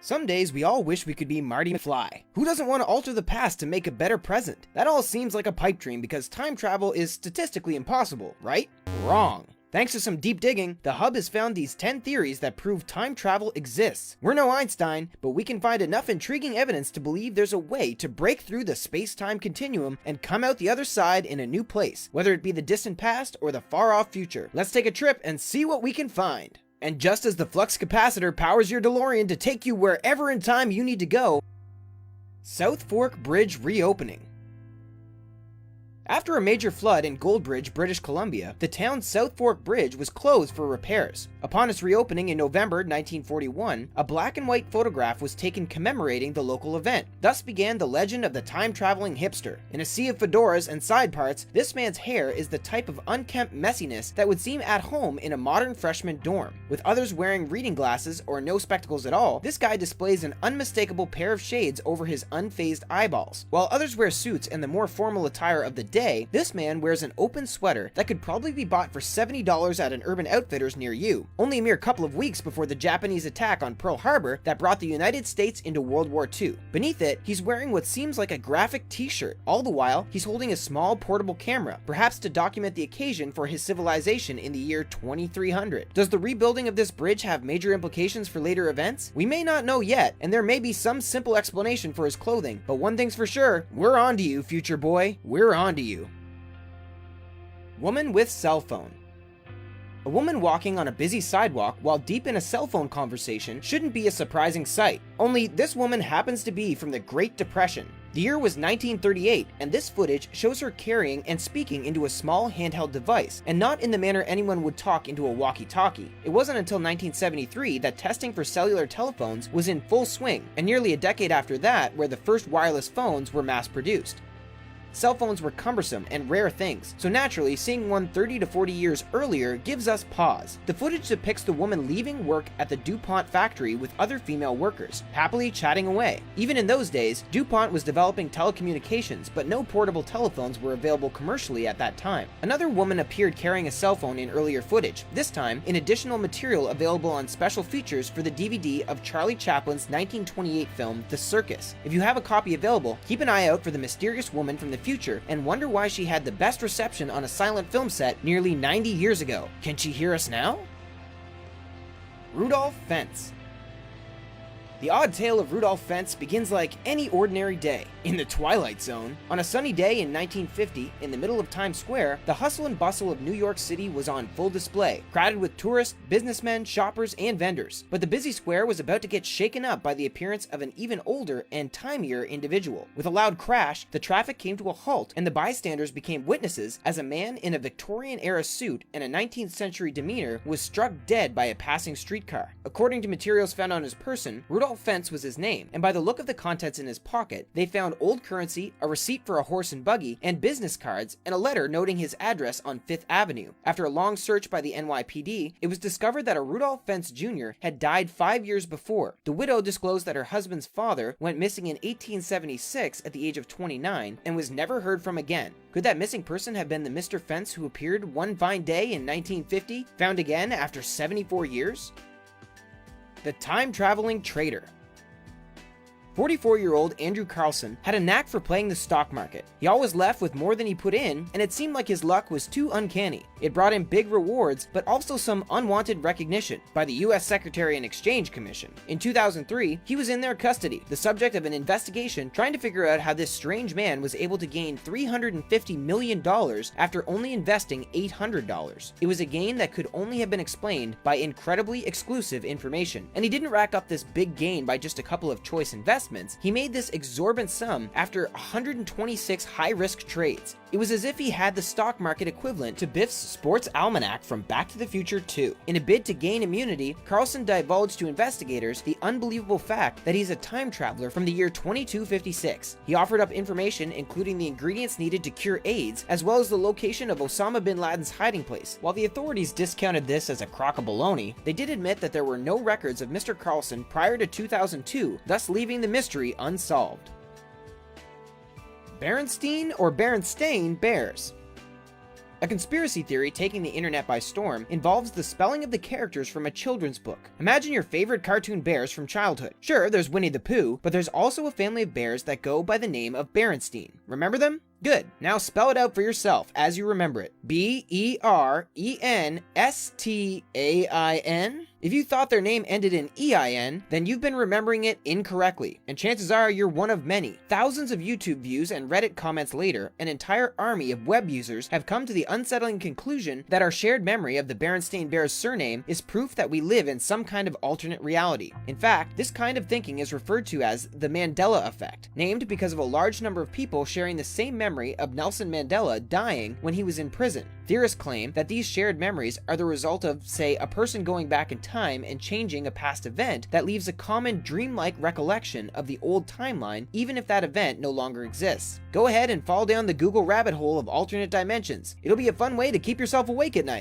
Some days we all wish we could be Marty McFly. Who doesn't want to alter the past to make a better present? That all seems like a pipe dream because time travel is statistically impossible, right? Wrong. Thanks to some deep digging, the Hub has found these 10 theories that prove time travel exists. We're no Einstein, but we can find enough intriguing evidence to believe there's a way to break through the space-time continuum and come out the other side in a new place, whether it be the distant past or the far-off future. Let's take a trip and see what we can find. And just as the flux capacitor powers your DeLorean to take you wherever in time you need to go, South Fork Bridge reopening. After a major flood in Goldbridge, British Columbia, the town's South Fork Bridge was closed for repairs. Upon its reopening in November 1941, a black and white photograph was taken commemorating the local event. Thus began the legend of the time-traveling hipster. In a sea of fedoras and side parts, this man's hair is the type of unkempt messiness that would seem at home in a modern freshman dorm. With others wearing reading glasses or no spectacles at all, this guy displays an unmistakable pair of shades over his unfazed eyeballs. While others wear suits and the more formal attire of the day, this man wears an open sweater that could probably be bought for $70 at an Urban Outfitters near you, only a mere couple of weeks before the Japanese attack on Pearl Harbor that brought the United States into World War II. Beneath it, he's wearing what seems like a graphic t-shirt. All the while, he's holding a small portable camera, perhaps to document the occasion for his civilization in the year 2300. Does the rebuilding of this bridge have major implications for later events? We may not know yet, and there may be some simple explanation for his clothing, but one thing's for sure, we're on to you, future boy. We're on to you. Woman with cell phone. A woman walking on a busy sidewalk while deep in a cell phone conversation shouldn't be a surprising sight. Only this woman happens to be from the Great Depression. The year was 1938, and this footage shows her carrying and speaking into a small handheld device, and not in the manner anyone would talk into a walkie-talkie. It wasn't until 1973 that testing for cellular telephones was in full swing, and nearly a decade after that where the first wireless phones were mass-produced. Cell phones were cumbersome and rare things, so naturally seeing one 30 to 40 years earlier gives us pause. The footage depicts the woman leaving work at the DuPont factory with other female workers, happily chatting away. Even in those days, DuPont was developing telecommunications, but no portable telephones were available commercially at that time. Another woman appeared carrying a cell phone in earlier footage, this time in additional material available on special features for the DVD of Charlie Chaplin's 1928 film, The Circus. If you have a copy available, keep an eye out for the mysterious woman from the future and wonder why she had the best reception on a silent film set nearly 90 years ago. Can she hear us now? Rudolph Fentz. The odd tale of Rudolph Fentz begins like any ordinary day, in the Twilight Zone. On a sunny day in 1950, in the middle of Times Square, the hustle and bustle of New York City was on full display, crowded with tourists, businessmen, shoppers, and vendors. But the busy square was about to get shaken up by the appearance of an even older and timier individual. With a loud crash, the traffic came to a halt, and the bystanders became witnesses as a man in a Victorian-era suit and a 19th century demeanor was struck dead by a passing streetcar. According to materials found on his person, Rudolph Fentz was his name, and by the look of the contents in his pocket, they found old currency, a receipt for a horse and buggy, and business cards, and a letter noting his address on 5th Avenue. After a long search by the NYPD, it was discovered that a Rudolph Fentz Jr. had died 5 years before. The widow disclosed that her husband's father went missing in 1876 at the age of 29 and was never heard from again. Could that missing person have been the Mr. Fentz who appeared one fine day in 1950, found again after 74 years? The time-traveling trader. 44-year-old Andrew Carlson had a knack for playing the stock market. He always left with more than he put in, and it seemed like his luck was too uncanny. It brought him big rewards, but also some unwanted recognition by the US Secretary and Exchange Commission. In 2003, he was in their custody, the subject of an investigation trying to figure out how this strange man was able to gain $350 million after only investing $800. It was a gain that could only have been explained by incredibly exclusive information. And he didn't rack up this big gain by just a couple of choice investments. He made this exorbitant sum after 126 high-risk trades. It was as if he had the stock market equivalent to Biff's sports almanac from Back to the Future 2. In a bid to gain immunity, Carlson divulged to investigators the unbelievable fact that he's a time traveler from the year 2256. He offered up information including the ingredients needed to cure AIDS, as well as the location of Osama bin Laden's hiding place. While the authorities discounted this as a crock of baloney, they did admit that there were no records of Mr. Carlson prior to 2002, thus leaving the mystery unsolved. Berenstein or Berenstain Bears. A conspiracy theory taking the internet by storm involves the spelling of the characters from a children's book. Imagine your favorite cartoon bears from childhood. Sure, there's Winnie the Pooh, but there's also a family of bears that go by the name of Berenstein. Remember them? Good. Now spell it out for yourself as you remember it. Berenstein? If you thought their name ended in EIN, then you've been remembering it incorrectly, and chances are you're one of many. Thousands of YouTube views and Reddit comments later, an entire army of web users have come to the unsettling conclusion that our shared memory of the Berenstain Bears surname is proof that we live in some kind of alternate reality. In fact, this kind of thinking is referred to as the Mandela effect, named because of a large number of people sharing the same memory of Nelson Mandela dying when he was in prison. Theorists claim that these shared memories are the result of, say, a person going back in time and changing a past event that leaves a common dreamlike recollection of the old timeline, even if that event no longer exists. Go ahead and fall down the Google rabbit hole of alternate dimensions. It'll be a fun way to keep yourself awake at night.